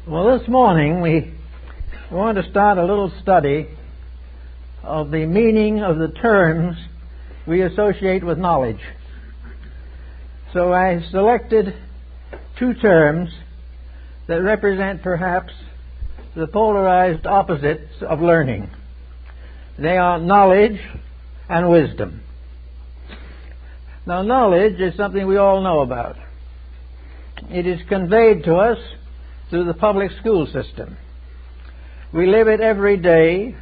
Well, this morning we want to start a little study of the meaning of the terms we associate with knowledge. So I selected two terms that represent perhaps the polarized opposites of learning. They are knowledge and wisdom. Now, knowledge is something we all know about. It is conveyed to us through the public school system. We live it every day.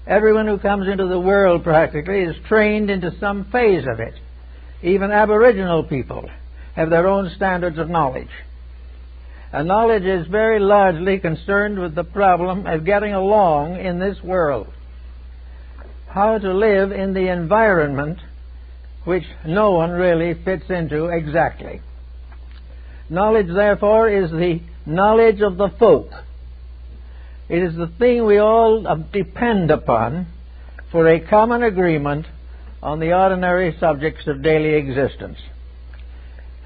Everyone who comes into the world practically is trained into some phase of it. Even Aboriginal people have their own standards of knowledge. And knowledge is very largely concerned with the problem of getting along in this world. How to live in the environment which no one really fits into exactly. Knowledge, therefore, is the knowledge of the folk. It is the thing we all depend upon for a common agreement on the ordinary subjects of daily existence.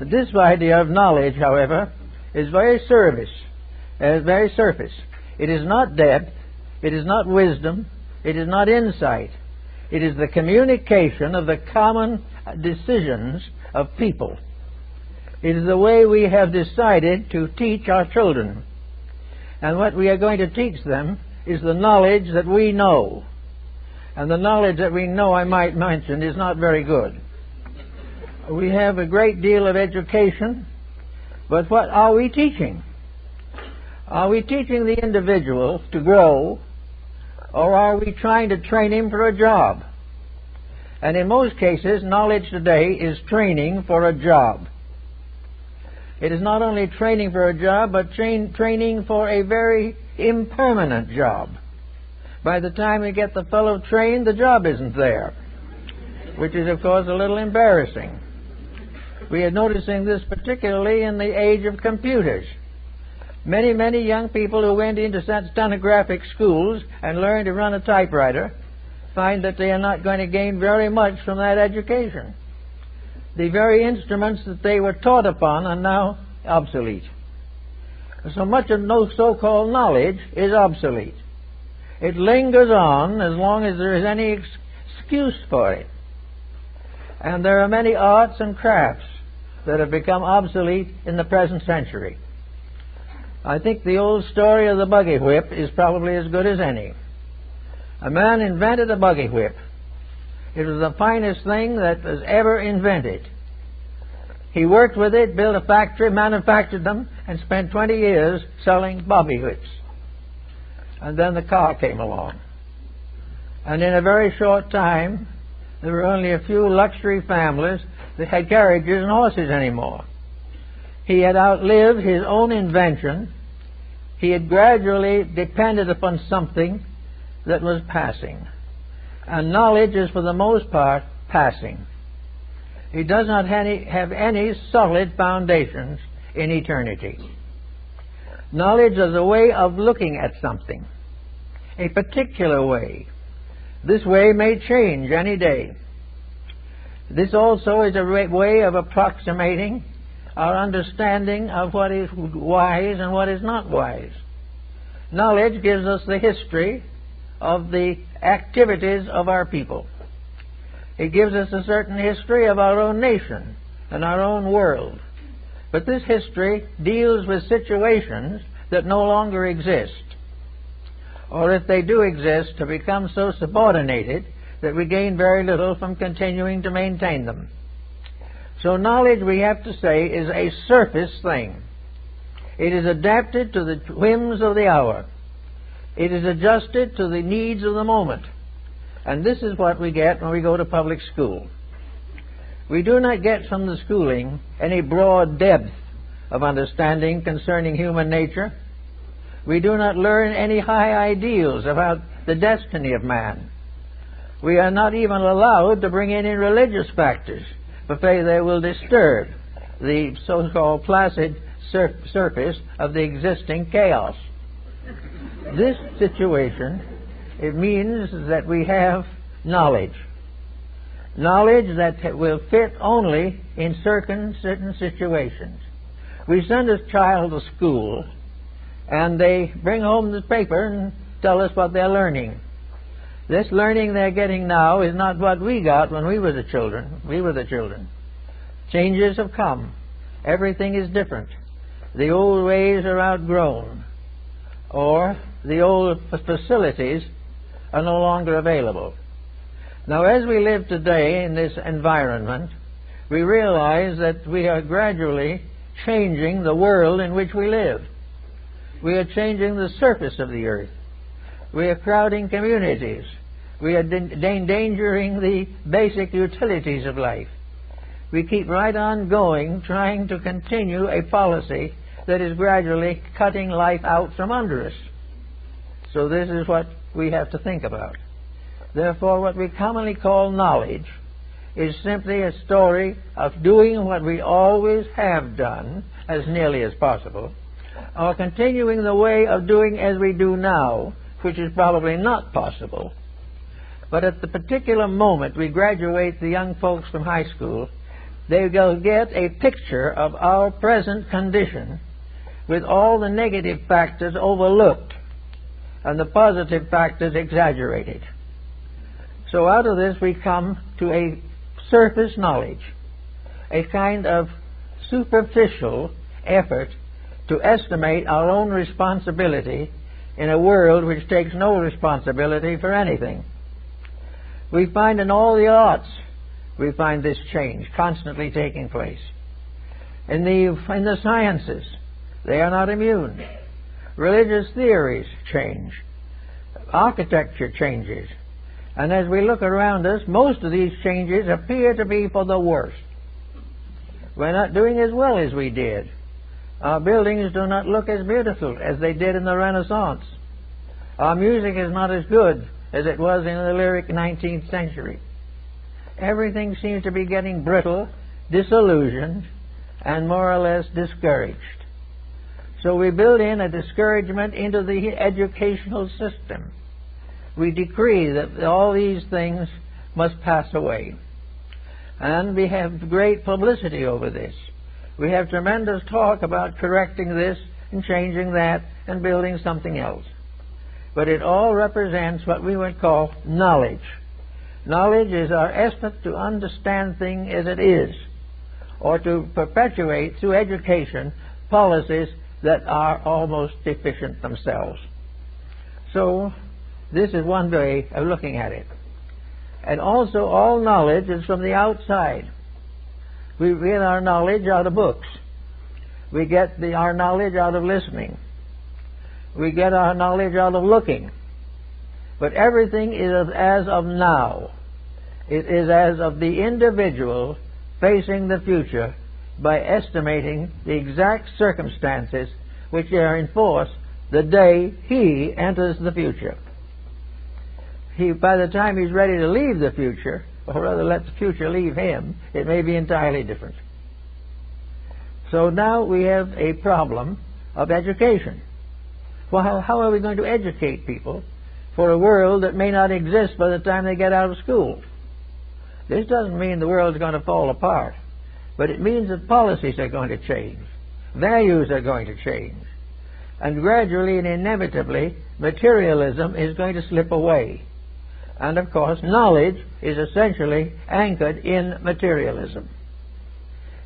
This idea of knowledge, however, is very surface. It is not depth, it is not wisdom, it is not insight. It is the communication of the common decisions of people. It is the way we have decided to teach our children. And what we are going to teach them is the knowledge that we know. And the knowledge that we know, I might mention, is not very good. We have a great deal of education, but what are we teaching? Are we teaching the individual to grow, or are we trying to train him for a job? And in most cases, knowledge today is training for a job. It is not only training for a job, but training for a very impermanent job. By the time we get the fellow trained, the job isn't there, which is, of course, a little embarrassing. We are noticing this particularly in the age of computers. Many, many young people who went into stenographic schools and learned to run a typewriter find that they are not going to gain very much from that education. The very instruments that they were taught upon are now obsolete. So much of no so-called knowledge is obsolete. It lingers on as long as there is any excuse for it. And there are many arts and crafts that have become obsolete in the present century. I think the old story of the buggy whip is probably as good as any. A man invented a buggy whip. It was the finest thing that was ever invented. He worked with it, built a factory, manufactured them, and spent 20 years selling buggy whips. And then the car came along. And in a very short time, there were only a few luxury families that had carriages and horses anymore. He had outlived his own invention. He had gradually depended upon something that was passing. And knowledge is, for the most part, passing. It does not have any solid foundations in eternity. Knowledge is a way of looking at something, a particular way. This way may change any day. This also is a way of approximating our understanding of what is wise and what is not wise. Knowledge gives us the history of the activities of our people. It gives us a certain history of our own nation and our own world. But this history deals with situations that no longer exist, or if they do exist, have become so subordinated that we gain very little from continuing to maintain them. So knowledge, we have to say, is a surface thing. It is adapted to the whims of the hour. It is adjusted to the needs of the moment. And this is what we get when we go to public school. We do not get from the schooling any broad depth of understanding concerning human nature. We do not learn any high ideals about the destiny of man. We are not even allowed to bring in religious factors, for fear they will disturb the so-called placid surface of the existing chaos. This situation, it means that we have knowledge. Knowledge that will fit only in certain situations. We send a child to school and they bring home the paper and tell us what they're learning. This learning they're getting now is not what we got when we were the children. Changes have come. Everything is different. The old ways are outgrown, or the old facilities are no longer available. Now, as we live today in this environment, we realize that we are gradually changing the world in which we live. We are changing the surface of the earth. We are crowding communities. We are endangering the basic utilities of life. We keep right on going, trying to continue a policy that is gradually cutting life out from under us. So this is what we have to think about. Therefore, what we commonly call knowledge is simply a story of doing what we always have done, as nearly as possible, or continuing the way of doing as we do now, which is probably not possible. But at the particular moment we graduate the young folks from high school, they will get a picture of our present condition with all the negative factors overlooked and the positive factors exaggerated. So out of this we come to a surface knowledge, a kind of superficial effort to estimate our own responsibility in a world which takes no responsibility for anything. We find in all the arts, we find this change constantly taking place. In the sciences, they are not immune. Religious theories change. Architecture changes. And as we look around us, most of these changes appear to be for the worse. We're not doing as well as we did. Our buildings do not look as beautiful as they did in the Renaissance. Our music is not as good as it was in the lyric 19th century. Everything seems to be getting brittle, disillusioned, and more or less discouraged. So we build in a discouragement into the educational system. We decree that all these things must pass away. And we have great publicity over this. We have tremendous talk about correcting this and changing that and building something else. But it all represents what we would call knowledge. Knowledge is our effort to understand things as it is, or to perpetuate through education policies that are almost deficient themselves. So this is one way of looking at it. And also all knowledge is from the outside. We get our knowledge out of books. We get our knowledge out of listening. We get our knowledge out of looking. But everything is as of now. It is as of the individual facing the future by estimating the exact circumstances which are in force the day he enters the future. By the time he's ready to leave the future, or rather let the future leave him, it may be entirely different. So now we have a problem of education. Well, how are we going to educate people for a world that may not exist by the time they get out of school? This doesn't mean the world's going to fall apart, but it means that policies are going to change, values are going to change, and gradually and inevitably materialism is going to slip away. And of course, knowledge is essentially anchored in materialism.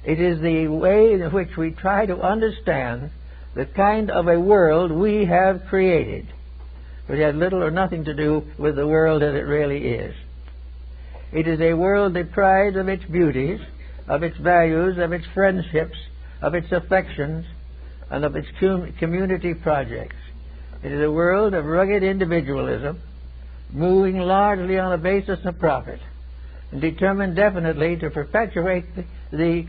It is the way in which we try to understand the kind of a world we have created, which has little or nothing to do with the world as it really is. It is a world deprived of its beauties, of its values, of its friendships, of its affections, and of its community projects. It is a world of rugged individualism, moving largely on a basis of profit, and determined definitely to perpetuate the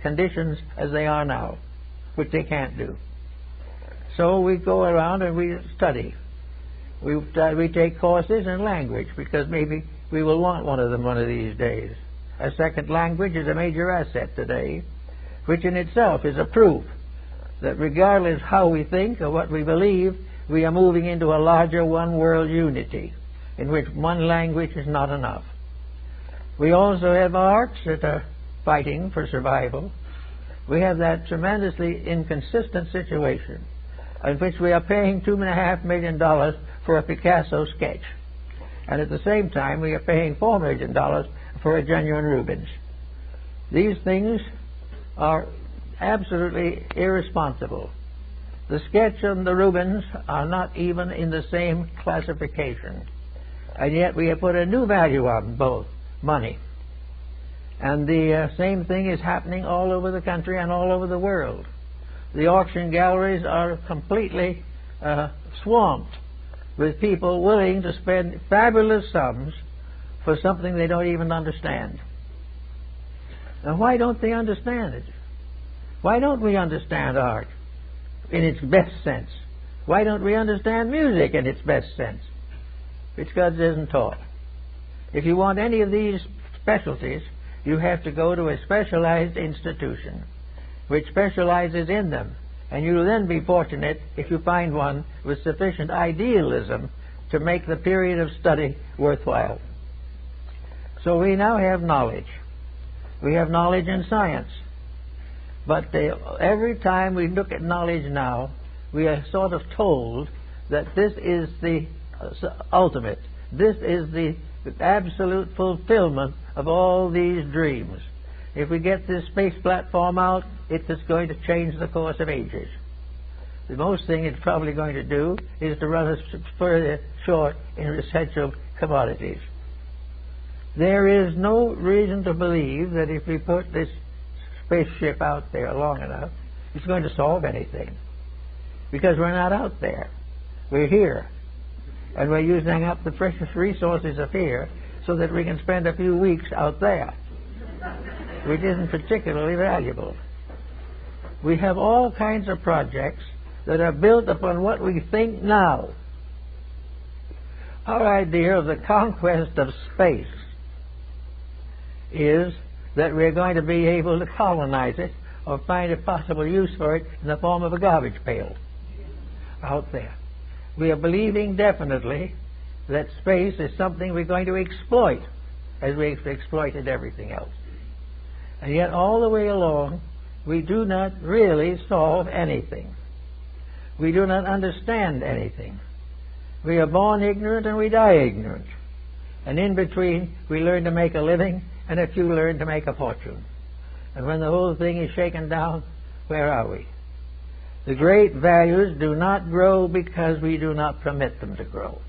conditions as they are now, which they can't do. So we go around and we study. We take courses in language, because maybe we will want one of them one of these days. A second language is a major asset today, which in itself is a proof that regardless how we think or what we believe, we are moving into a larger one-world unity, in which one language is not enough. We also have arts that are fighting for survival. We have that tremendously inconsistent situation in which we are paying $2.5 million for a Picasso sketch. And at the same time, we are paying $4 million for a genuine Rubens. These things are absolutely irresponsible. The sketch and the Rubens are not even in the same classification. And yet we have put a new value on both, money. And the same thing is happening all over the country and all over the world. The auction galleries are completely swamped with people willing to spend fabulous sums for something they don't even understand. Now, why don't they understand it? Why don't we understand art in its best sense? Why don't we understand music in its best sense? Because it isn't taught. If you want any of these specialties, you have to go to a specialized institution which specializes in them. And you'll then be fortunate if you find one with sufficient idealism to make the period of study worthwhile. So we now have knowledge. We have knowledge in science. But every time we look at knowledge now, we are sort of told that this is the ultimate. This is the absolute fulfillment of all these dreams. If we get this space platform out, it is going to change the course of ages. The most thing it's probably going to do is to run us further short in essential commodities. There is no reason to believe that if we put this spaceship out there long enough, it's going to solve anything. Because we're not out there. We're here. And we're using up the precious resources of here so that we can spend a few weeks out there, which isn't particularly valuable. We have all kinds of projects that are built upon what we think now. Our idea of the conquest of space is that we're going to be able to colonize it or find a possible use for it in the form of a garbage pail out there. We are believing definitely that space is something we're going to exploit as we've exploited everything else. And yet all the way along, we do not really solve anything. We do not understand anything. We are born ignorant and we die ignorant. And in between, we learn to make a living and a few learn to make a fortune. And when the whole thing is shaken down, where are we? The great values do not grow because we do not permit them to grow.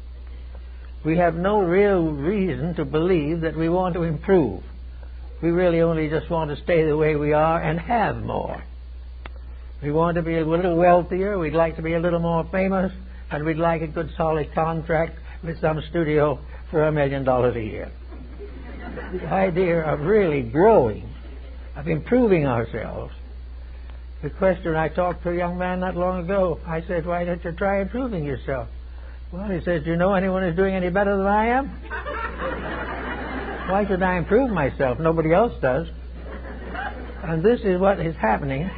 We have no real reason to believe that we want to improve. We really only just want to stay the way we are and have more. We want to be a little wealthier, we'd like to be a little more famous, and we'd like a good solid contract with some studio for $1 million a year. The idea of really growing, of improving ourselves. The question, I talked to a young man not long ago. I said, why don't you try improving yourself? Well, he says, do you know anyone who's doing any better than I am? Why should I improve myself? Nobody else does. And this is what is happening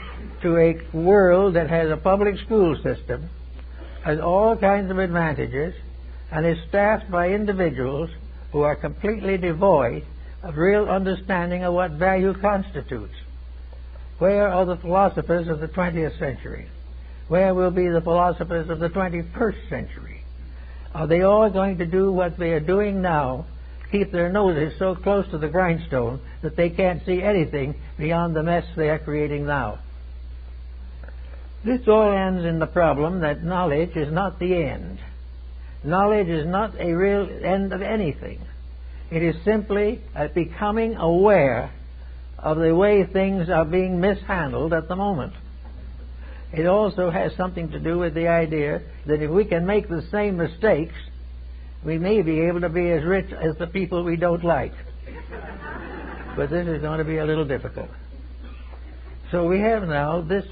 to a world that has a public school system, has all kinds of advantages, and is staffed by individuals who are completely devoid of real understanding of what value constitutes. Where are the philosophers of the 20th century? Where will be the philosophers of the 21st century? Are they all going to do what they are doing now, keep their noses so close to the grindstone that they can't see anything beyond the mess they are creating now? This all ends in the problem that knowledge is not the end. Knowledge is not a real end of anything. It is simply becoming aware of the way things are being mishandled at the moment. It also has something to do with the idea that if we can make the same mistakes, we may be able to be as rich as the people we don't like. But this is going to be a little difficult. So we have now this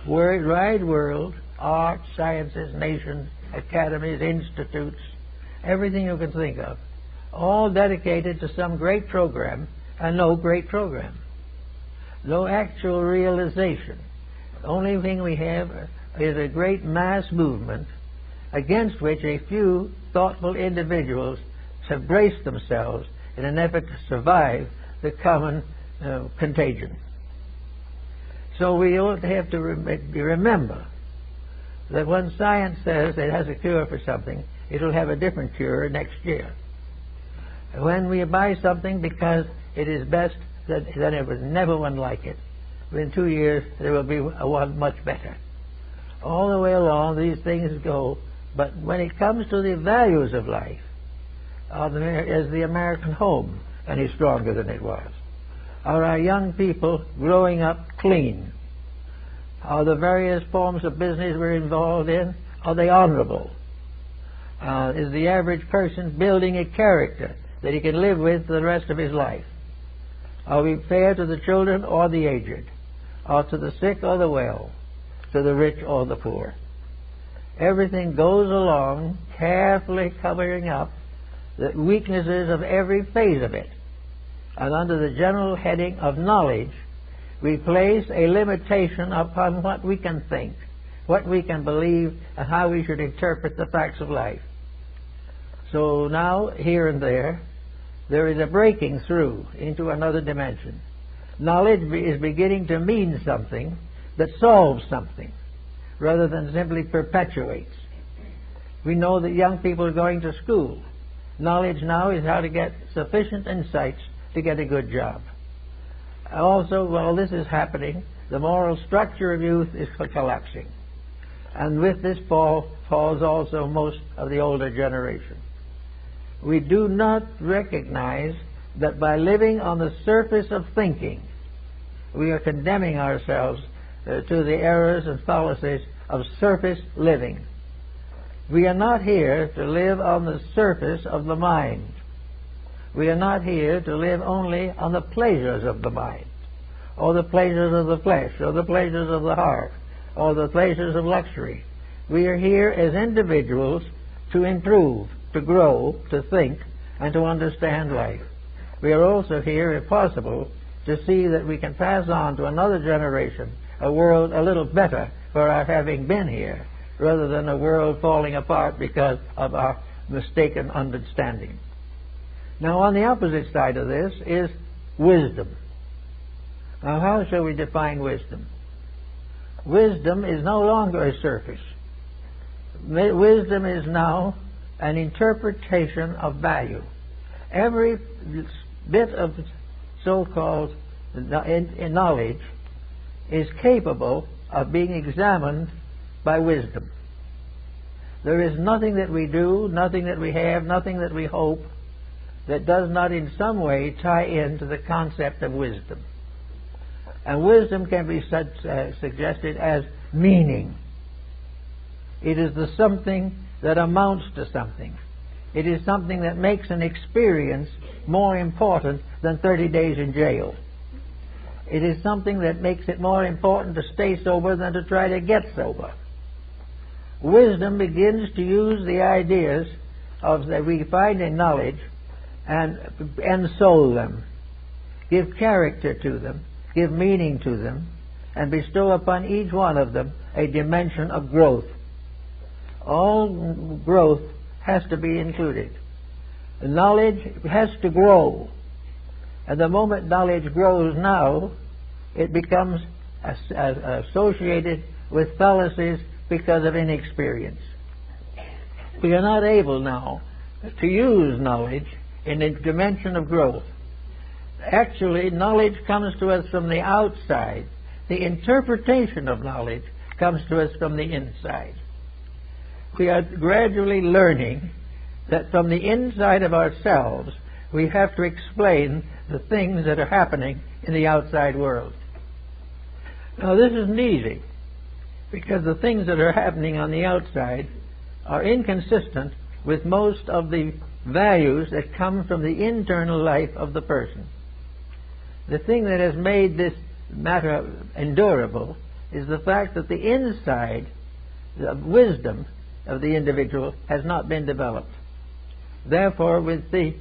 wide world, arts, sciences, nations, academies, institutes, everything you can think of, all dedicated to some great program and no great program. No actual realization. The only thing we have is a great mass movement against which a few thoughtful individuals have braced themselves in an effort to survive the common contagion. So we ought to have to remember that when science says it has a cure for something, it'll have a different cure next year. When we buy something because it is best, then there was never one like it. Within 2 years, there will be one much better. All the way along, these things go. But when it comes to the values of life, is the American home any stronger than it was? Are our young people growing up clean? Are the various forms of business we're involved in, are they honorable? Is the average person building a character that he can live with for the rest of his life? Are we fair to the children or the aged, or to the sick or the well, to the rich or the poor? Everything goes along carefully covering up the weaknesses of every phase of it. And under the general heading of knowledge, we place a limitation upon what we can think, what we can believe, and how we should interpret the facts of life. So now, here and there is a breaking through into another dimension. Knowledge is beginning to mean something that solves something, rather than simply perpetuates. We know that young people are going to school. Knowledge now is how to get sufficient insights to get a good job. Also, while this is happening, the moral structure of youth is collapsing. And with this fall falls also most of the older generation. We do not recognize that by living on the surface of thinking, we are condemning ourselves to the errors and fallacies of surface living. We are not here to live on the surface of the mind. We are not here to live only on the pleasures of the mind, or the pleasures of the flesh, or the pleasures of the heart, or the pleasures of luxury. We are here as individuals to improve, to grow, to think, and to understand life. We are also here, if possible, to see that we can pass on to another generation a world a little better for our having been here, rather than a world falling apart because of our mistaken understanding. Now, on the opposite side of this is wisdom. Now, how shall we define wisdom? Wisdom is no longer a surface. Wisdom is now an interpretation of value. Every bit of so-called knowledge is capable of being examined by wisdom. There is nothing that we do, nothing that we have, nothing that we hope that does not in some way tie into the concept of wisdom. And wisdom can be suggested as meaning. It is the something that amounts to something. It is something that makes an experience more important than 30 days in jail. It is something that makes it more important to stay sober than to try to get sober. Wisdom begins to use the ideas that we find in knowledge and ensoul them, give character to them, give meaning to them, and bestow upon each one of them a dimension of growth. All growth has to be included. Knowledge has to grow. And the moment knowledge grows now, it becomes associated with fallacies because of inexperience. We are not able now to use knowledge in a dimension of growth. Actually, knowledge comes to us from the outside. The interpretation of knowledge comes to us from the inside. We are gradually learning that from the inside of ourselves, we have to explain the things that are happening in the outside world. Now, this isn't easy, because the things that are happening on the outside are inconsistent with most of the values that come from the internal life of the person. The thing that has made this matter endurable is the fact that the inside, the wisdom of the individual, has not been developed. Therefore, with the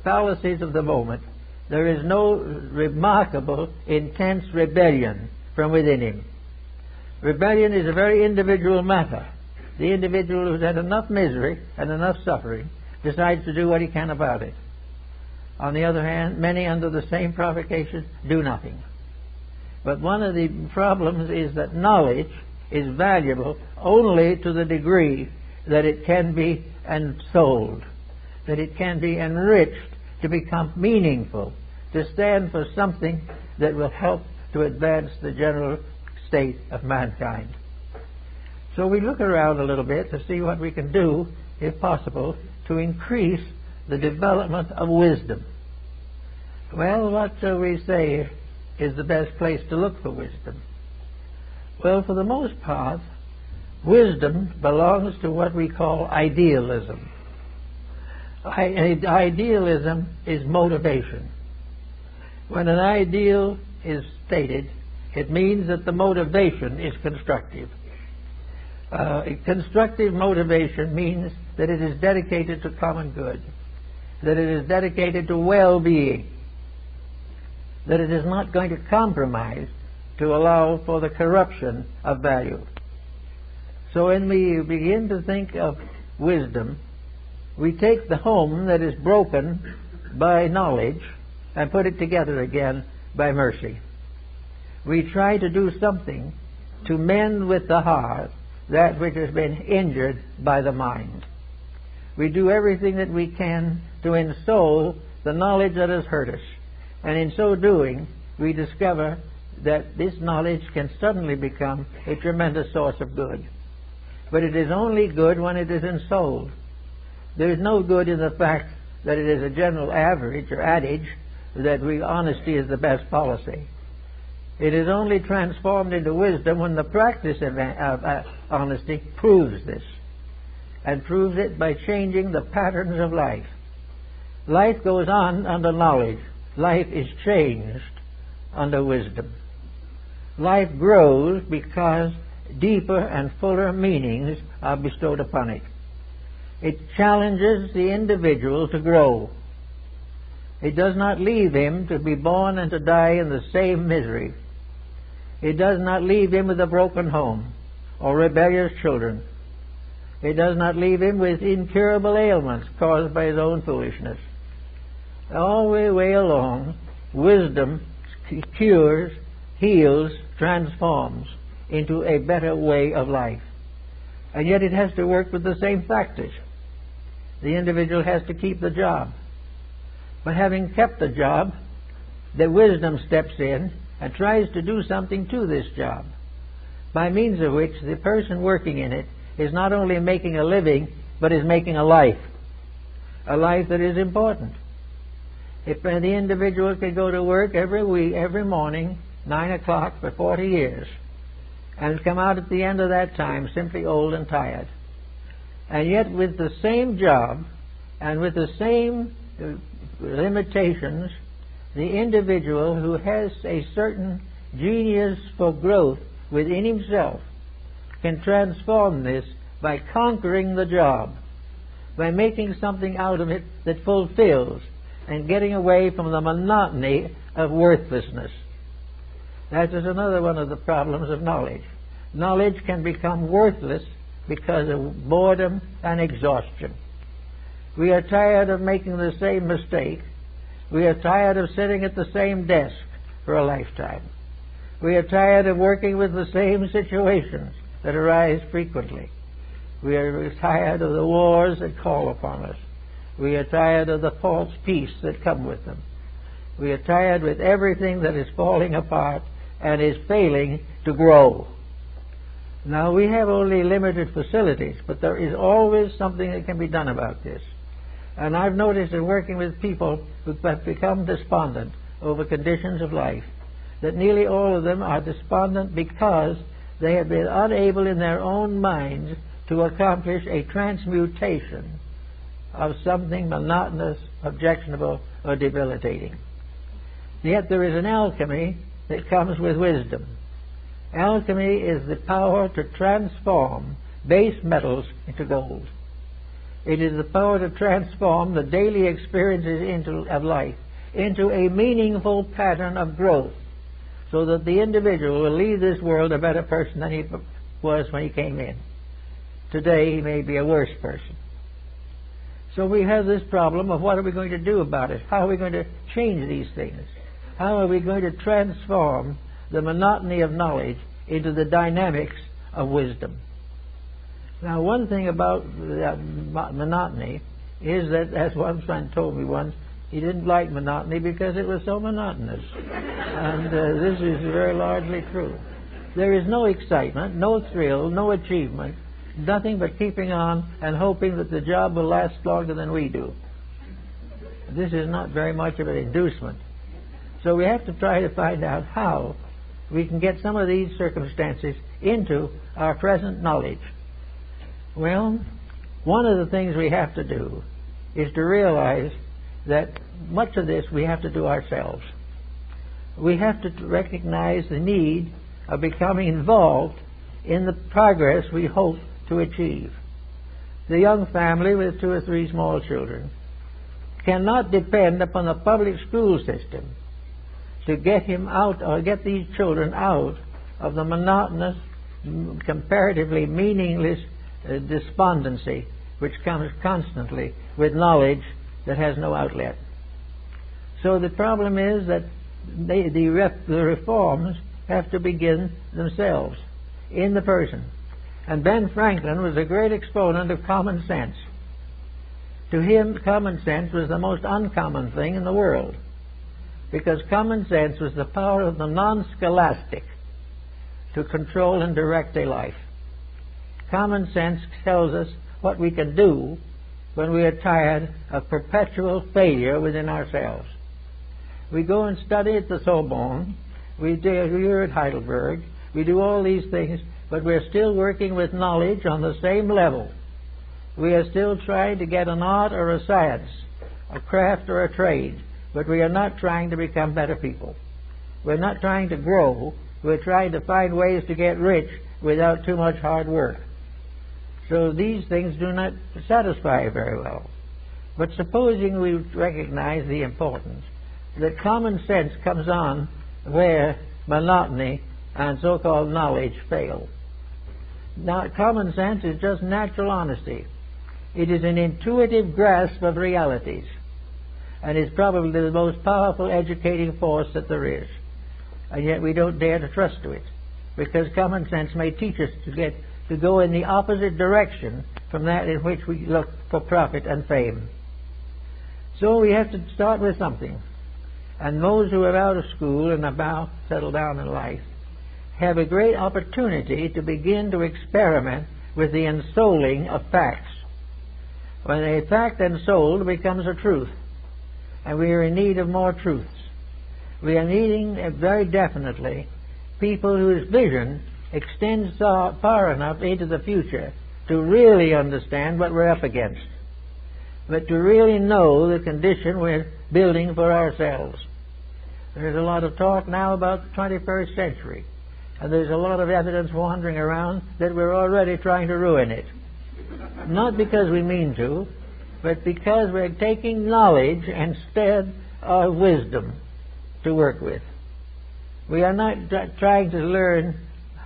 fallacies of the moment, there is no remarkable, intense rebellion from within him. Rebellion is a very individual matter. The individual who's had enough misery and enough suffering decides to do what he can about it. On the other hand, many under the same provocation do nothing. But one of the problems is that knowledge is valuable only to the degree that it can be ensouled, that it can be enriched to become meaningful, to stand for something that will help to advance the general state of mankind. So we look around a little bit to see what we can do, if possible, to increase the development of wisdom. Well, what shall we say is the best place to look for wisdom? Well, for the most part, wisdom belongs to what we call idealism. Idealism is motivation. When an ideal is stated, it means that the motivation is constructive. Constructive motivation means that it is dedicated to common good, that it is dedicated to well-being, that it is not going to compromise to allow for the corruption of value. So when we begin to think of wisdom, we take the home that is broken by knowledge and put it together again by mercy. We try to do something to mend with the heart that which has been injured by the mind. We do everything that we can to ensoul the knowledge that has hurt us. And in so doing, we discover that this knowledge can suddenly become a tremendous source of good. But it is only good when it is ensouled. There is no good in the fact that it is a general average or adage that honesty is the best policy. It is only transformed into wisdom when the practice of honesty proves this, and proves it by changing the patterns of life. Life goes on under knowledge. Life is changed under wisdom. Life grows because deeper and fuller meanings are bestowed upon it. It challenges the individual to grow. It does not leave him to be born and to die in the same misery. It does not leave him with a broken home or rebellious children. It does not leave him with incurable ailments caused by his own foolishness. All the way along, wisdom cures, heals, transforms into a better way of life. And yet it has to work with the same factors. The individual has to keep the job. But having kept the job, the wisdom steps in and tries to do something to this job, by means of which the person working in it is not only making a living, but is making a life that is important. If the individual can go to work every morning, 9 o'clock for 40 years, and come out at the end of that time simply old and tired, and yet with the same job and with the same limitations, the individual who has a certain genius for growth within himself can transform this by conquering the job, by making something out of it that fulfills, and getting away from the monotony of worthlessness. That is another one of the problems of knowledge. Knowledge can become worthless because of boredom and exhaustion. We are tired of making the same mistake. We are tired of sitting at the same desk for a lifetime. We are tired of working with the same situations that arise frequently. We are tired of the wars that call upon us. We are tired of the false peace that come with them. We are tired with everything that is falling apart and is failing to grow. Now, we have only limited facilities, but there is always something that can be done about this. And I've noticed in working with people who have become despondent over conditions of life, that nearly all of them are despondent because they have been unable in their own minds to accomplish a transmutation of something monotonous, objectionable, or debilitating. Yet there is an alchemy that comes with wisdom. Alchemy is the power to transform base metals into gold. It is the power to transform the daily experiences of life into a meaningful pattern of growth, so that the individual will leave this world a better person than he was when he came in. Today he may be a worse person. So we have this problem of what are we going to do about it? How are we going to change these things? How are we going to transform the monotony of knowledge into the dynamics of wisdom. Now, one thing about monotony is that, as one friend told me once, he didn't like monotony because it was so monotonous. And this is very largely true. There is no excitement, no thrill, no achievement, nothing but keeping on and hoping that the job will last longer than we do. This is not very much of an inducement. So we have to try to find out how we can get some of these circumstances into our present knowledge. Well, one of the things we have to do is to realize that much of this we have to do ourselves. We have to recognize the need of becoming involved in the progress we hope to achieve. The young family with 2 or 3 small children cannot depend upon the public school system to get him out, or get these children out of the monotonous, comparatively meaningless despondency which comes constantly with knowledge that has no outlet. So the problem is that the reforms have to begin themselves in the person. And Ben Franklin was a great exponent of common sense. To him, common sense was the most uncommon thing in the world, because common sense was the power of the non-scholastic to control and direct a life. Common sense tells us what we can do when we are tired of perpetual failure within ourselves. We go and study at the Sorbonne, we do here at Heidelberg, we do all these things, but we're still working with knowledge on the same level. We are still trying to get an art or a science, a craft or a trade, but we are not trying to become better people. We're not trying to grow, we're trying to find ways to get rich without too much hard work. So these things do not satisfy very well. But supposing we recognize the importance that common sense comes on where monotony and so-called knowledge fail. Now, common sense is just natural honesty. It is an intuitive grasp of realities, and is probably the most powerful educating force that there is. And yet we don't dare to trust to it, because common sense may teach us to go in the opposite direction from that in which we look for profit and fame. So we have to start with something. And those who are out of school and about settled down in life have a great opportunity to begin to experiment with the ensouling of facts. When a fact ensouled becomes a truth, and we are in need of more truths. We are needing very definitely people whose vision extends far enough into the future to really understand what we're up against, but to really know the condition we're building for ourselves. There's a lot of talk now about the 21st century, and there's a lot of evidence wandering around that we're already trying to ruin it. Not because we mean to, but because we're taking knowledge instead of wisdom to work with. We are not trying to learn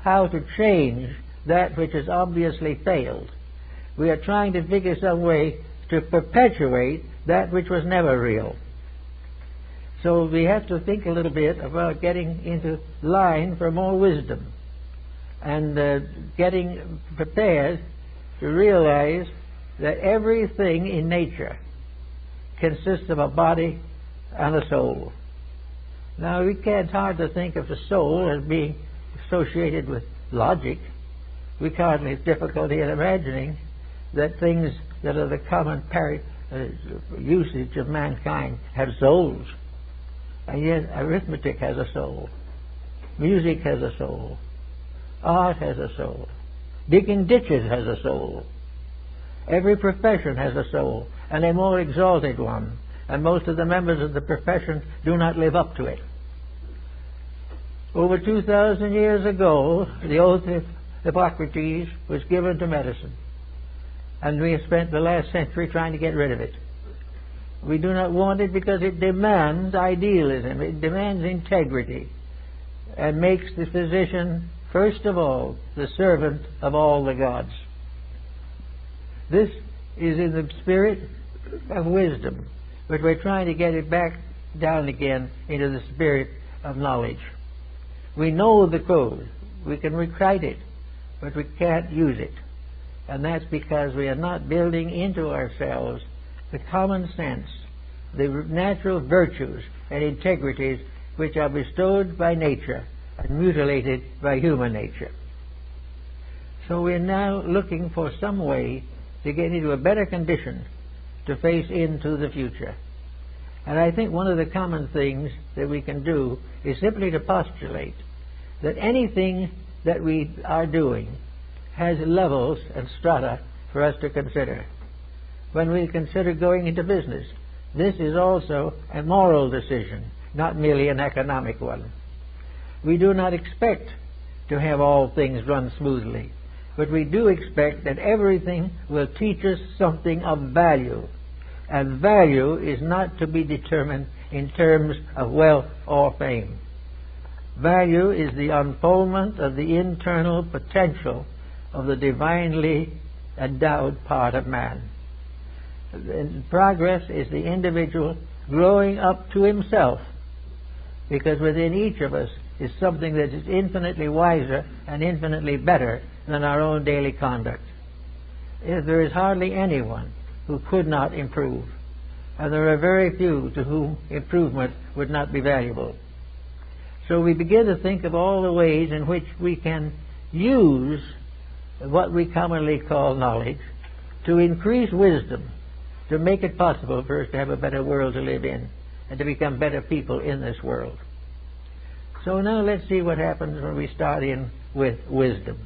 how to change that which has obviously failed. We are trying to figure some way to perpetuate that which was never real. So we have to think a little bit about getting into line for more wisdom, and getting prepared to realize that everything in nature consists of a body and a soul. Now, it's hard to think of the soul as being associated with logic. We can't have difficulty in imagining that things that are the common usage of mankind have souls. And yet arithmetic has a soul. Music has a soul. Art has a soul. Digging ditches has a soul. Every profession has a soul, and a more exalted one. And most of the members of the profession do not live up to it. Over 2,000 years ago, the oath of Hippocrates was given to medicine. And we have spent the last century trying to get rid of it. We do not want it because it demands idealism. It demands integrity, and makes the physician, first of all, the servant of all the gods. This is in the spirit of wisdom, but we're trying to get it back down again into the spirit of knowledge. We know the code. We can recite it. but we can't use it. And that's because we are not building into ourselves the common sense, the natural virtues and integrities which are bestowed by nature and mutilated by human nature. So we're now looking for some way to get into a better condition to face into the future. And I think one of the common things that we can do is simply to postulate that anything that we are doing has levels and strata for us to consider. When we consider going into business, this is also a moral decision, not merely an economic one. We do not expect to have all things run smoothly, but we do expect that everything will teach us something of value. And value is not to be determined in terms of wealth or fame. Value is the unfoldment of the internal potential of the divinely endowed part of man. And progress is the individual growing up to himself, because within each of us is something that is infinitely wiser and infinitely better than our own daily conduct. There is hardly anyone who could not improve, and there are very few to whom improvement would not be valuable. So we begin to think of all the ways in which we can use what we commonly call knowledge to increase wisdom, to make it possible for us to have a better world to live in and to become better people in this world. So now let's see what happens when we start in with wisdom.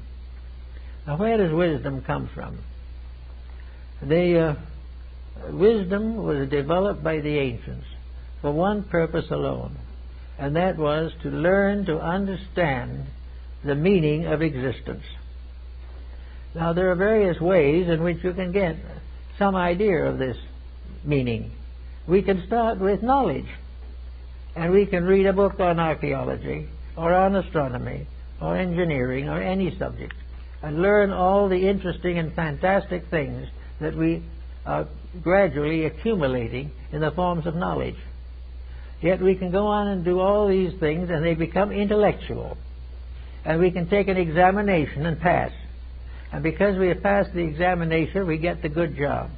Now, where does wisdom come from? Wisdom was developed by the ancients for one purpose alone, and that was to learn to understand the meaning of existence. Now, there are various ways in which you can get some idea of this meaning. We can start with knowledge, and we can read a book on archaeology or on astronomy or engineering or any subject and learn all the interesting and fantastic things that we are gradually accumulating in the forms of knowledge. Yet we can go on and do all these things and they become intellectual. And we can take an examination and pass. And because we have passed the examination, we get the good job.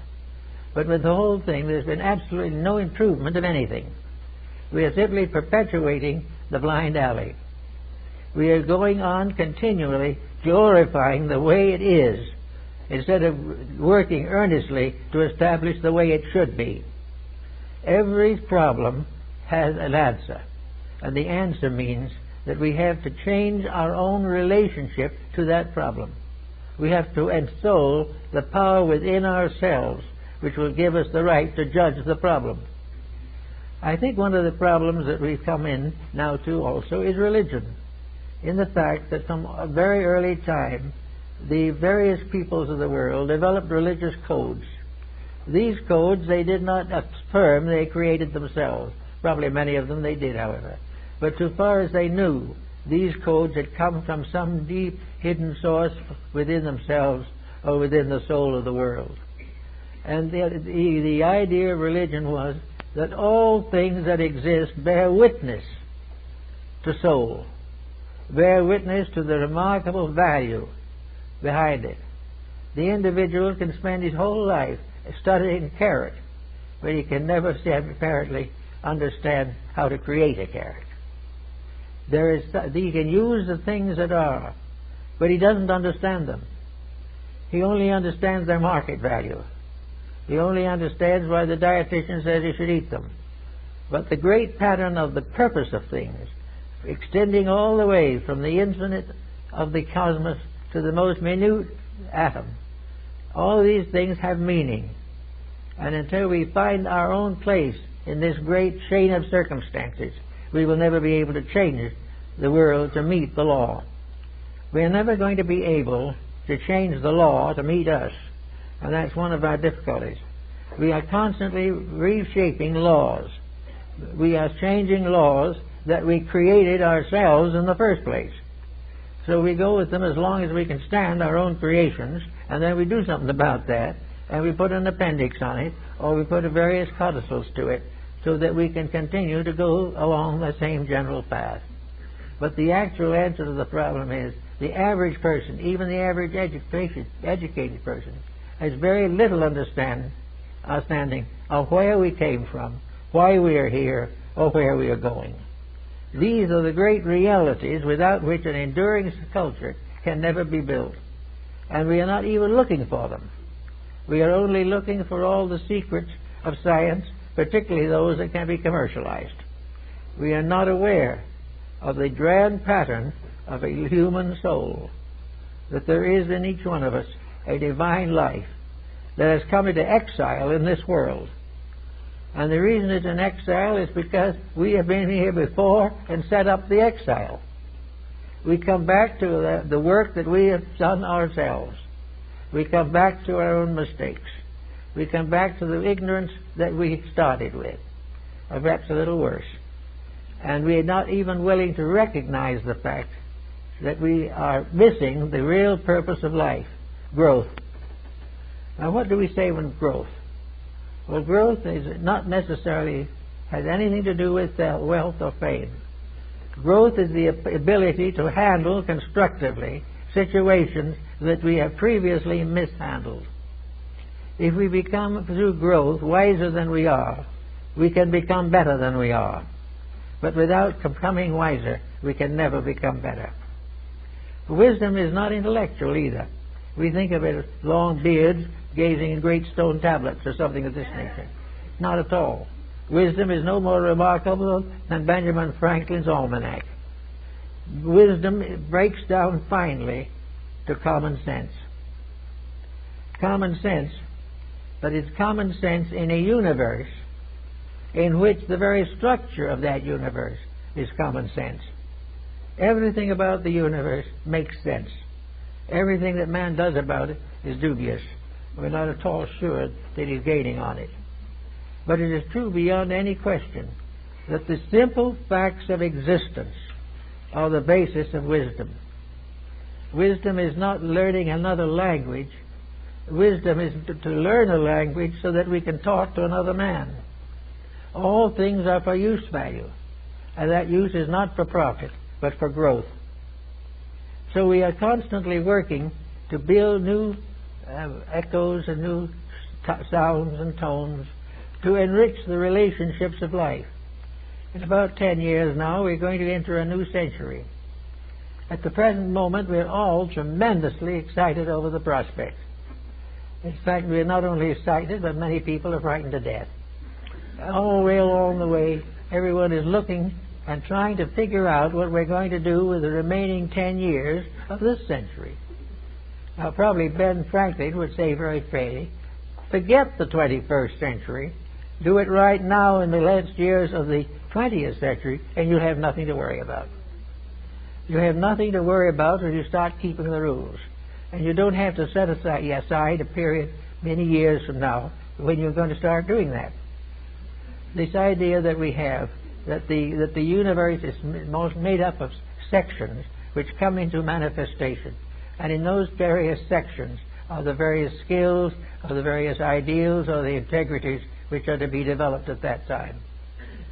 But with the whole thing, there's been absolutely no improvement of anything. We are simply perpetuating the blind alley. We are going on continually glorifying the way it is, instead of working earnestly to establish the way it should be. Every problem has an answer, and the answer means that we have to change our own relationship to that problem. We have to ensoul the power within ourselves which will give us the right to judge the problem. I think one of the problems that we've come in now to also is religion, in the fact that from a very early time the various peoples of the world developed religious codes. These codes they did not affirm, they created themselves. Probably many of them they did, however. But so far as they knew, these codes had come from some deep hidden source within themselves or within the soul of the world. And the idea of religion was that all things that exist bear witness to soul, bear witness to the remarkable value behind it. The individual can spend his whole life studying carrot, but he can never apparently understand how to create a carrot. He can use the things that are, but he doesn't understand them. He only understands their market value. He only understands why the dietitian says he should eat them. But the great pattern of the purpose of things, extending all the way from the infinite of the cosmos to the most minute atom, all these things have meaning. And until we find our own place in this great chain of circumstances, we will never be able to change the world to meet the law. We are never going to be able to change the law to meet us, and that's one of our difficulties. We are constantly reshaping laws. We are changing laws that we created ourselves in the first place. So we go with them as long as we can stand our own creations, and then we do something about that, and we put an appendix on it, or we put various codicils to it, so that we can continue to go along the same general path. But the actual answer to the problem is The average person, even the average educated person, has very little understanding of where we came from, why we are here, or where we are going. These are the great realities without which an enduring culture can never be built. And we are not even looking for them. We are only looking for all the secrets of science, particularly those that can be commercialized. We are not aware of the grand pattern of a human soul, that there is in each one of us a divine life that has come into exile in this world. And the reason it's in exile is because we have been here before and set up the exile. We come back to the work that we have done ourselves. We come back to our own mistakes. We come back to the ignorance that we started with, or perhaps a little worse. And we are not even willing to recognize the fact that we are missing the real purpose of life, growth. Now, what do we say when growth? Well, growth is not necessarily has anything to do with wealth or fame. Growth is the ability to handle constructively situations that we have previously mishandled. If we become, through growth, wiser than we are, we can become better than we are. But without becoming wiser, we can never become better. Wisdom is not intellectual either. We think of it as long beards gazing in great stone tablets or something of this nature. Not at all. Wisdom is no more remarkable than Benjamin Franklin's almanac. Wisdom breaks down finally to common sense. Common sense, but it's common sense in a universe in which the very structure of that universe is common sense. Everything about the universe makes sense. Everything that man does about it is dubious. We're not at all sure that he's gaining on it. But it is true beyond any question that the simple facts of existence are the basis of wisdom. Wisdom is not learning another language. Wisdom is to learn a language so that we can talk to another man. All things are for use value, and that use is not for profit, but for growth. So we are constantly working to build new echoes and new sounds and tones to enrich the relationships of life. In about 10 years now, we're going to enter a new century. At the present moment, we're all tremendously excited over the prospect. In fact, we're not only excited, but many people are frightened to death. All the way along the way, everyone is looking and trying to figure out what we're going to do with the remaining 10 years of this century. Now, probably Ben Franklin would say very fairly, forget the 21st century, do it right now in the last years of the 20th century, and you'll have nothing to worry about. You have nothing to worry about when you start keeping the rules. And you don't have to set aside a period many years from now when you're going to start doing that. This idea that we have that the universe is made up of sections which come into manifestation, and in those various sections are the various skills, or the various ideals, or the integrities which are to be developed at that time.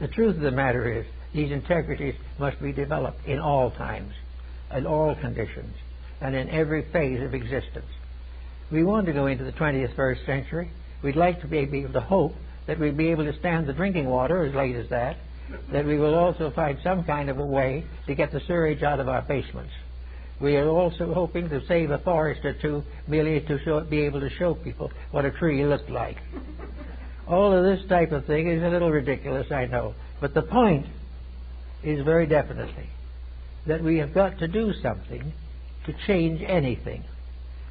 The truth of the matter is these integrities must be developed in all times, in all conditions, and in every phase of existence. We want to go into the 21st century. We'd like to be able to hope that we'll be able to stand the drinking water as late as that we will also find some kind of a way to get the sewage out of our basements. We are also hoping to save a forest or two merely to be able to show people what a tree looked like. All of this type of thing is a little ridiculous, I know, but the point is very definitely that we have got to do something to change anything.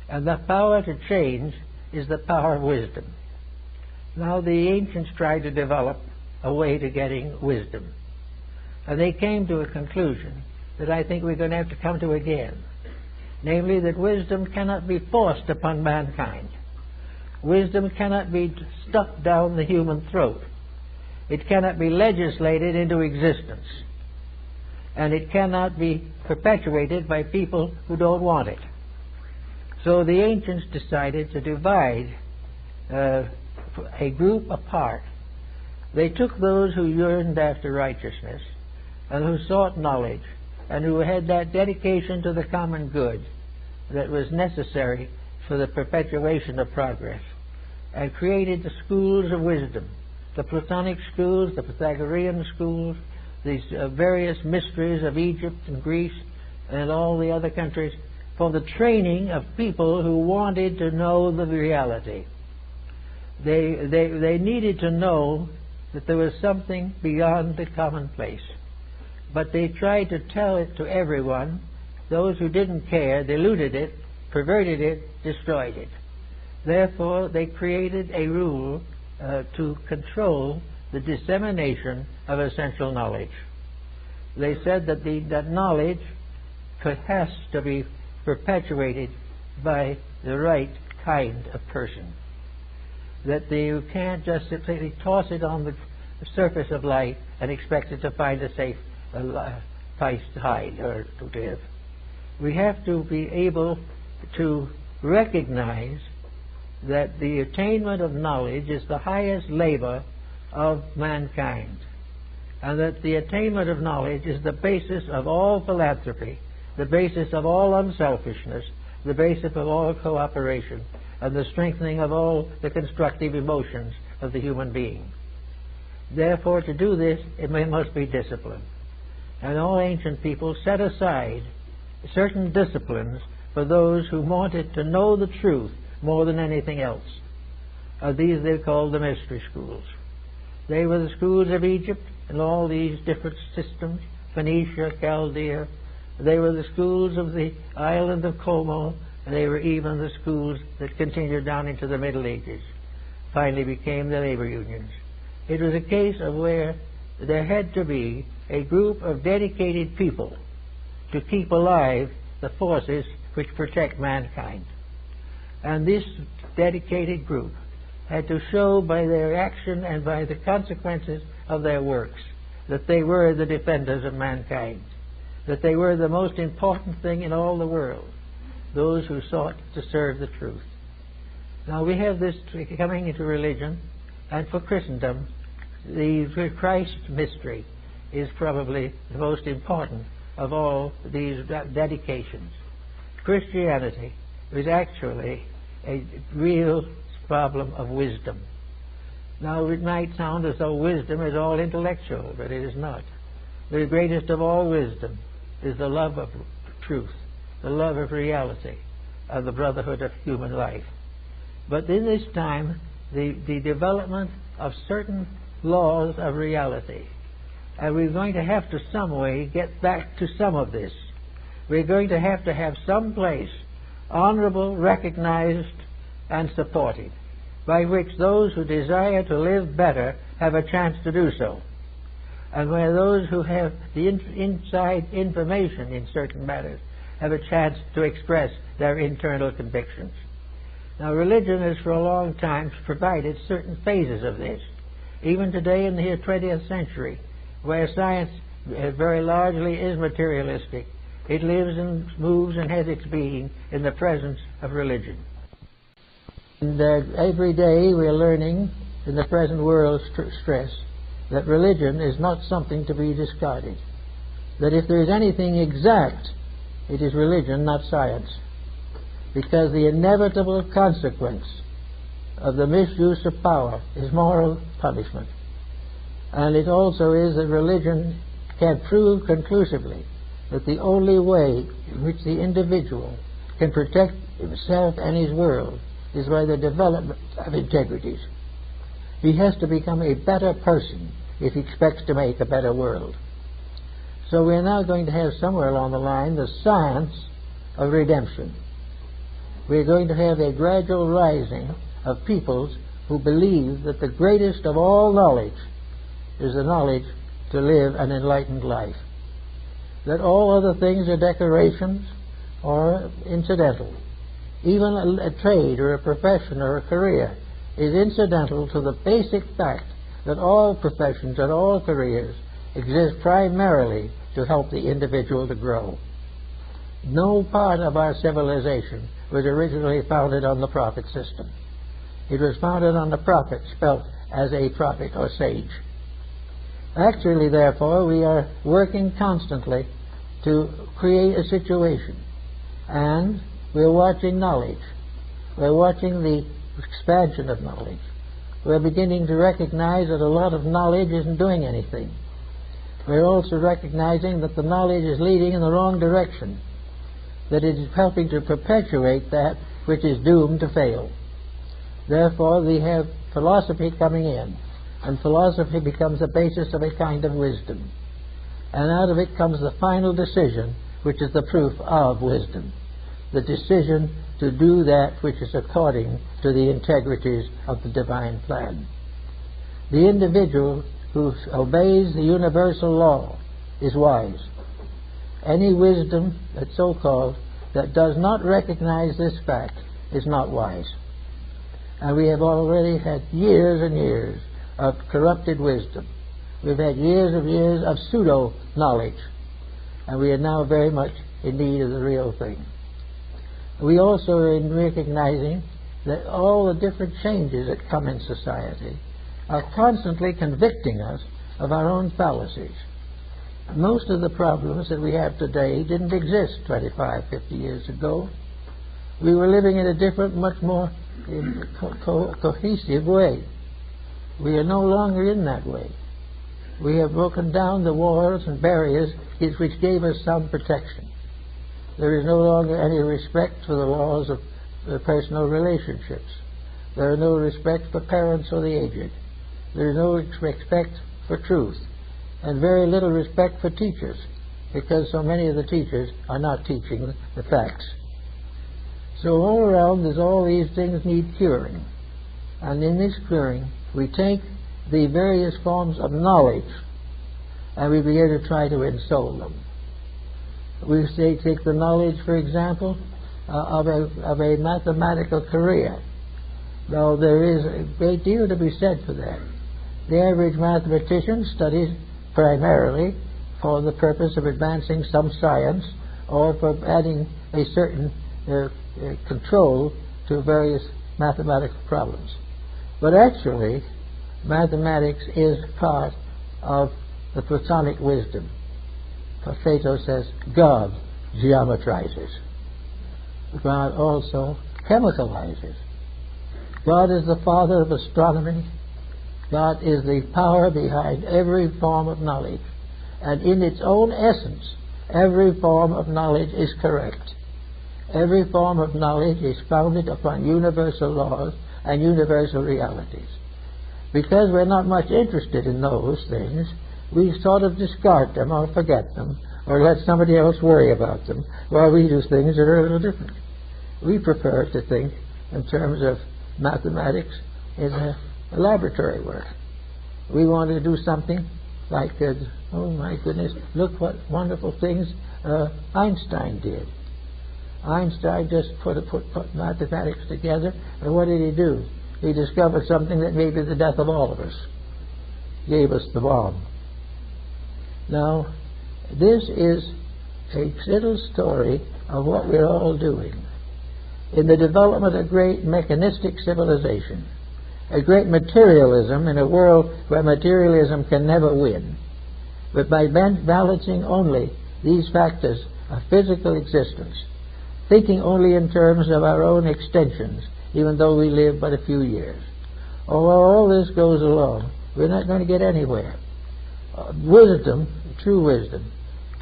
And the power to change is the power of wisdom. Now, the ancients tried to develop a way to getting wisdom. And they came to a conclusion that I think we're going to have to come to again. Namely, that wisdom cannot be forced upon mankind. Wisdom cannot be stuffed down the human throat. It cannot be legislated into existence. And it cannot be perpetuated by people who don't want it. So the ancients decided to divide a group apart. They took those who yearned after righteousness and who sought knowledge and who had that dedication to the common good that was necessary for the perpetuation of progress, and created the schools of wisdom, the Platonic schools, the Pythagorean schools, these various mysteries of Egypt and Greece and all the other countries, for the training of people who wanted to know the reality. They needed to know that there was something beyond the commonplace. But they tried to tell it to everyone. Those who didn't care diluted it, perverted it, destroyed it. Therefore, they created a rule to control the dissemination of essential knowledge. They said that that knowledge has to be perpetuated by the right kind of person. That you can't just simply toss it on the surface of life and expect it to find a safe place to hide or to live. We have to be able to recognize that the attainment of knowledge is the highest labor of mankind, and that the attainment of knowledge is the basis of all philanthropy, the basis of all unselfishness, the basis of all cooperation, and the strengthening of all the constructive emotions of the human being. Therefore, to do this, it must be discipline. And all ancient people set aside certain disciplines for those who wanted to know the truth more than anything else. These they called the mystery schools. They were the schools of Egypt and all these different systems, Phoenicia, Chaldea. They were the schools of the island of Como, and they were even the schools that continued down into the Middle Ages, finally became the labor unions. It was a case of where there had to be a group of dedicated people to keep alive the forces which protect mankind. And this dedicated group had to show by their action and by the consequences of their works that they were the defenders of mankind, that they were the most important thing in all the world, those who sought to serve the truth. Now we have this coming into religion, and for Christendom, the Christ mystery is probably the most important of all these dedications. Christianity is actually a real problem of wisdom. Now it might sound as though wisdom is all intellectual, but it is not. The greatest of all wisdom is the love of truth, the love of reality, of the brotherhood of human life. But in this time, the development of certain laws of reality, and we're going to have to some way get back to some of this. We're going to have some place honorable, recognized, and supported, by which those who desire to live better have a chance to do so, and where those who have the inside information in certain matters have a chance to express their internal convictions. Now, religion has for a long time provided certain phases of this. Even today in the 20th century, where science very largely is materialistic, it lives and moves and has its being in the presence of religion. And every day we are learning in the present world stress that religion is not something to be discarded. That if there is anything exact, it is religion, not science. Because the inevitable consequence of the misuse of power is moral punishment. And it also is that religion can prove conclusively that the only way in which the individual can protect himself and his world is by the development of integrities. He has to become a better person if he expects to make a better world. So we're now going to have somewhere along the line the science of redemption. We're going to have a gradual rising of peoples who believe that the greatest of all knowledge is the knowledge to live an enlightened life. That all other things are decorations or incidental. Even a trade or a profession or a career is incidental to the basic fact that all professions and all careers exist primarily to help the individual to grow. No part of our civilization was originally founded on the prophet system. It was founded on the prophet, spelt as a prophet or sage. Actually, therefore, we are working constantly to create a situation. And we're watching knowledge. We're watching the expansion of knowledge. We're beginning to recognize that a lot of knowledge isn't doing anything. We're also recognizing that the knowledge is leading in the wrong direction, that it is helping to perpetuate that which is doomed to fail. Therefore, we have philosophy coming in, and philosophy becomes the basis of a kind of wisdom. And out of it comes the final decision, which is the proof of wisdom, the decision to do that which is according to the integrities of the divine plan. The individual who obeys the universal law is wise. Any wisdom, that's so-called, that does not recognize this fact is not wise. And we have already had years and years of corrupted wisdom. We've had years of pseudo-knowledge. And we are now very much in need of the real thing. We also are in recognizing that all the different changes that come in society are constantly convicting us of our own fallacies. Most of the problems that we have today didn't exist 25, 50 years ago. We were living in a different, much more cohesive way. We are no longer in that way. We have broken down the walls and barriers which gave us some protection. There is no longer any respect for the laws of personal relationships. There is no respect for parents or the aged. There is no respect for truth, and very little respect for teachers, because so many of the teachers are not teaching the facts. So all around, there's all these things need curing. And in this curing, we take the various forms of knowledge and we begin to try to ensoul them. We say, take the knowledge, for example, of a mathematical career. Now, there is a great deal to be said for that. The average mathematician studies primarily for the purpose of advancing some science or for adding a certain control to various mathematical problems. But actually, mathematics is part of the Platonic wisdom. For Plato says, God geometrizes. God also chemicalizes. God is the father of astronomy. God is the power behind every form of knowledge. And in its own essence, every form of knowledge is correct. Every form of knowledge is founded upon universal laws and universal realities. Because we're not much interested in those things, we sort of discard them or forget them or let somebody else worry about them while we do things that are a little different. We prefer to think in terms of mathematics as a laboratory work. We want to do something like, oh my goodness, look what wonderful things Einstein did. Einstein just put mathematics together, and what did he do? He discovered something that may be the death of all of us. Gave us the bomb. Now, this is a little story of what we're all doing. In the development of great mechanistic civilization, a great materialism in a world where materialism can never win, but by balancing only these factors of physical existence, thinking only in terms of our own extensions, even though we live but a few years. Although all this goes along, we're not going to get anywhere. Wisdom, true wisdom,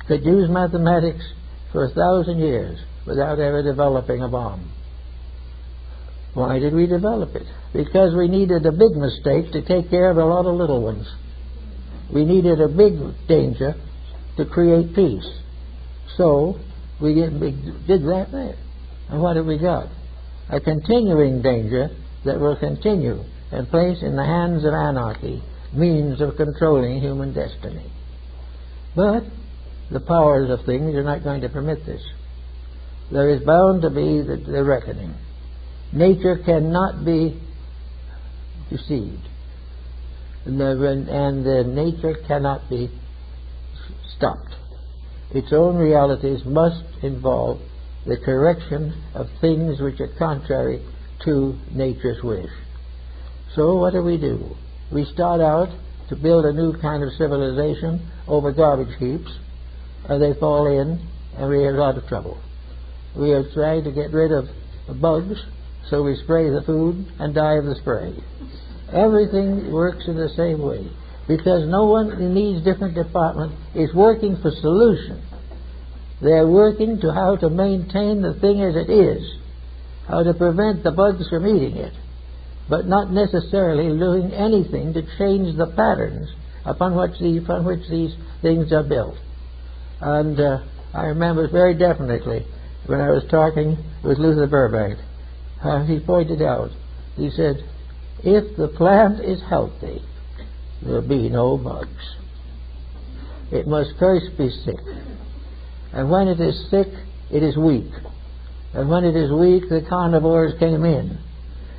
could use mathematics for 1,000 years without ever developing a bomb. Why did we develop it? Because we needed a big mistake to take care of a lot of little ones. We needed a big danger to create peace. So we did that there. And what have we got? A continuing danger that will continue and place in the hands of anarchy means of controlling human destiny. But the powers of things are not going to permit this. There is bound to be the reckoning. Nature cannot be deceived. And nature cannot be stopped. Its own realities must involve the correction of things which are contrary to nature's wish. So what do? We start out to build a new kind of civilization over garbage heaps, they fall in, and we have a lot of trouble. We are trying to get rid of the bugs, so we spray the food and die of the spray. Everything works in the same way, because no one in these different departments is working for solution. They're working to how to maintain the thing as it is, how to prevent the bugs from eating it, but not necessarily doing anything to change the patterns upon which these things are built. And I remember very definitely when I was talking with Luther Burbank, he pointed out, he said, if the plant is healthy, there'll be no bugs. It must first be sick. And when it is sick, it is weak. And when it is weak, the carnivores came in,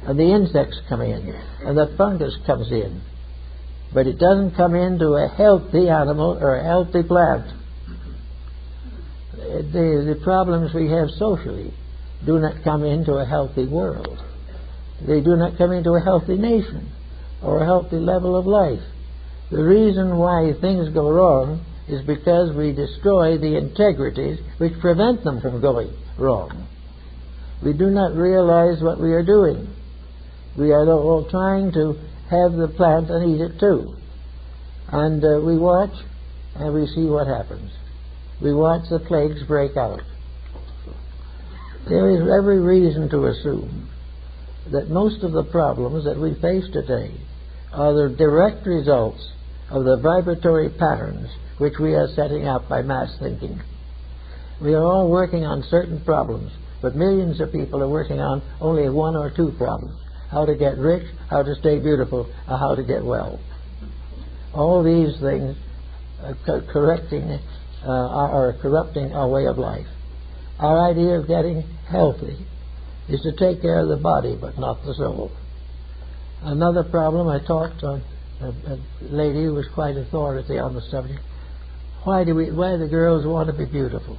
and the insects come in, and the fungus comes in. But it doesn't come into a healthy animal or a healthy plant. The problems we have socially do not come into a healthy world. They do not come into a healthy nation or a healthy level of life. The reason why things go wrong is because we destroy the integrities which prevent them from going wrong. We do not realize what we are doing. We are all trying to have the plant and eat it too. And we watch and we see what happens. We watch the plagues break out. There is every reason to assume that most of the problems that we face today are the direct results of the vibratory patterns which we are setting up by mass thinking. We are all working on certain problems, but millions of people are working on only one or two problems: how to get rich, how to stay beautiful, or how to get well. All these things are corrupting our way of life. Our idea of getting healthy is to take care of the body, but not the soul. Another problem, I talked to a lady who was quite authority on the subject. Why do the girls want to be beautiful?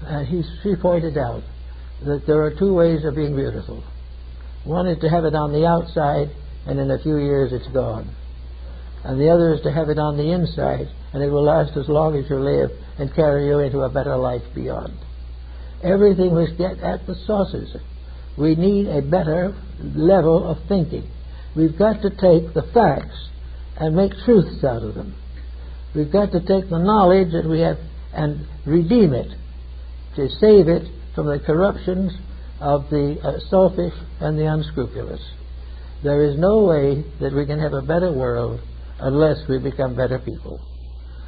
And she pointed out that there are two ways of being beautiful. One is to have it on the outside, and in a few years it's gone. And the other is to have it on the inside, and it will last as long as you live and carry you into a better life beyond. Everything must get at the sources. We need a better level of thinking. We've got to take the facts and make truths out of them. We've got to take the knowledge that we have and redeem it, to save it from the corruptions of the selfish and the unscrupulous. There is no way that we can have a better world unless we become better people.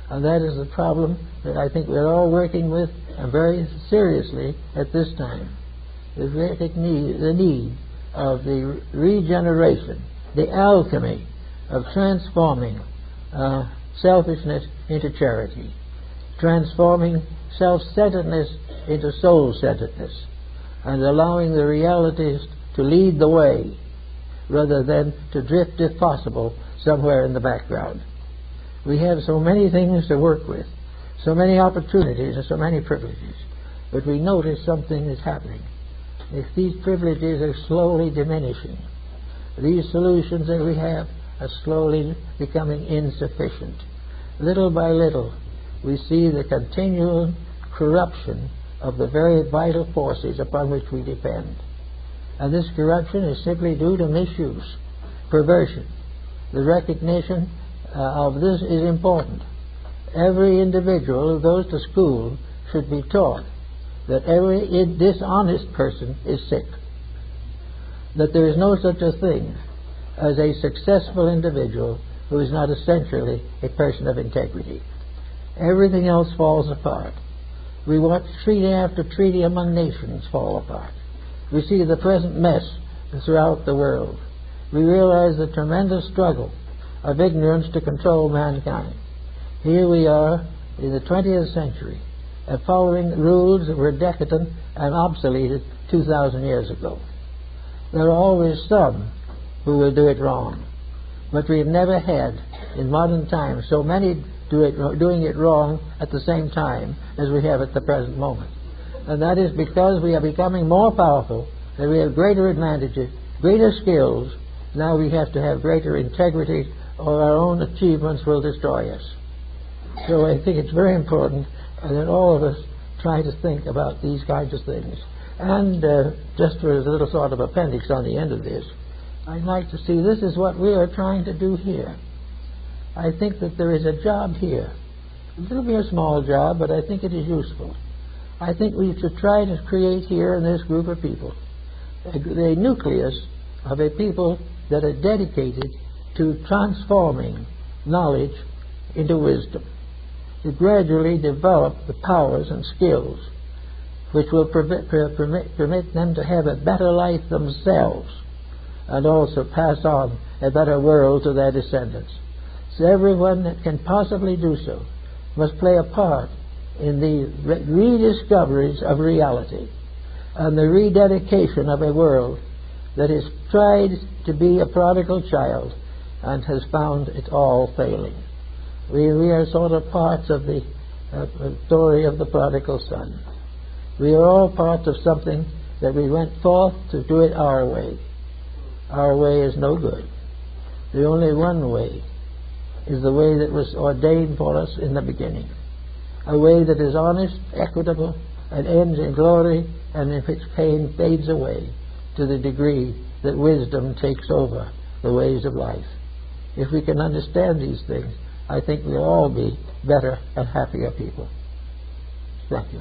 And that is the problem that I think we're all working with, and very seriously at this time. The need of the regeneration, the alchemy of transforming selfishness into charity, transforming self-centeredness into soul-centeredness, and allowing the realities to lead the way rather than to drift, if possible, somewhere in the background. We have so many things to work with, so many opportunities and so many privileges, but we notice something is happening. If these privileges are slowly diminishing, these solutions that we have are slowly becoming insufficient. Little by little, we see the continual corruption of the very vital forces upon which we depend. And this corruption is simply due to misuse, perversion. The recognition of this is important. Every individual who goes to school should be taught that every dishonest person is sick, that there is no such a thing as a successful individual who is not essentially a person of integrity. Everything else falls apart. We watch treaty after treaty among nations fall apart. We see the present mess throughout the world. We realize the tremendous struggle of ignorance to control mankind. Here we are in the 20th century, following rules that were decadent and obsoleted 2,000 years ago. There are always some who will do it wrong, but we have never had in modern times so many doing it wrong at the same time as we have at the present moment. And that is because we are becoming more powerful, and we have greater advantages, greater skills. Now we have to have greater integrity, or our own achievements will destroy us. So I think it's very important that all of us try to think about these kinds of things. And just for a little sort of appendix on the end of this, I'd like to see this is what we are trying to do here. I think that there is a job here. It'll be a small job, but I think it is useful. I think we should try to create here in this group of people the nucleus of a people that are dedicated to transforming knowledge into wisdom, to gradually develop the powers and skills which will permit them to have a better life themselves and also pass on a better world to their descendants. So everyone that can possibly do so must play a part in the rediscoveries of reality and the rededication of a world that has tried to be a prodigal child and has found it all failing. We are sort of parts of the story of the prodigal son. We are all parts of something that we went forth to do it our way. Our way is no good. The only one way is the way that was ordained for us in the beginning. A way that is honest, equitable, and ends in glory, and in which pain fades away to the degree that wisdom takes over the ways of life. If we can understand these things, I think we'll all be better and happier people. Thank you.